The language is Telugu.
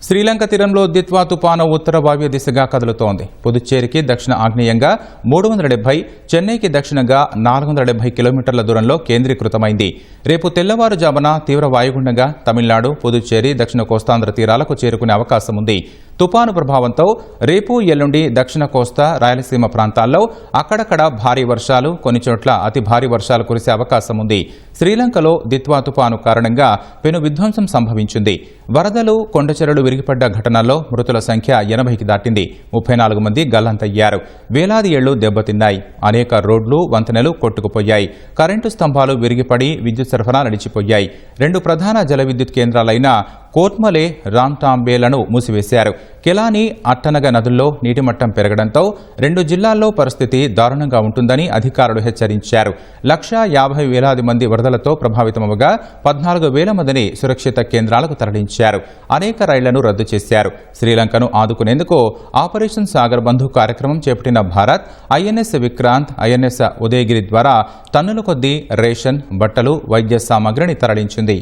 శ్రీలంక తీరంలో దిత్వా తుపాను ఉత్తర వాయువ్య దిశగా కదులుతోంది. పుదుచ్చేరికి దక్షిణ ఆగ్నేయంగా 370, చెన్నైకి దక్షిణంగా 470 కిలోమీటర్ల దూరంలో కేంద్రీకృతమైంది. రేపు తెల్లవారుజామున తీవ్ర వాయుగుండంగా తమిళనాడు, పుదుచ్చేరి, దక్షిణ కోస్తాంధ్ర తీరాలకు చేరుకునే అవకాశం ఉంది. తుపాను ప్రభావంతో రేపు ఎల్లుండి దక్షిణ కోస్తా, రాయలసీమ ప్రాంతాల్లో అక్కడక్కడ భారీ వర్షాలు, కొన్ని చోట్ల అతి భారీ వర్షాలు కురిసే అవకాశం ఉంది. శ్రీలంకలో దిత్వా తుపాను కారణంగా పెను విధ్వంసం సంభవించింది. వరదలు, కొండచెరలు విరిగిపడ్డ ఘటనల్లో మృతుల సంఖ్య 80కి దాటింది. 34 మంది గల్లంతయ్యారు. వేలాది ఏళ్లు దెబ్బతిన్నాయి. అనేక రోడ్లు, వంతెనలు కొట్టుకుపోయాయి. కరెంటు స్తంభాలు విరిగిపడి విద్యుత్ సరఫరా నడిచిపోయాయి. 2 ప్రధాన జల విద్యుత్ కేంద్రాలైన కోట్మలే, రామ్టాంబేలను మూసివేశారు. కెలాని, అట్టనగ నదుల్లో నీటిమట్టం పెరగడంతో 2 జిల్లాల్లో పరిస్థితి దారుణంగా ఉంటుందని అధికారులు హెచ్చరించారు. 1,50,000 మంది వరదలతో ప్రభావితమవగా 14,000 మందిని సురక్షిత కేంద్రాలకు తరలించారు. అనేక రైళ్లను రద్దు చేశారు. శ్రీలంకను ఆదుకునేందుకు ఆపరేషన్ సాగర్ బంధు కార్యక్రమం చేపట్టిన భారత్ ఐఎన్ఎస్ విక్రాంత్, ఐఎన్ఎస్ ఉదయగిరి ద్వారా టన్నుల కొద్దీ రేషన్, బట్టలు, వైద్య సామాగ్రిని తరలించింది.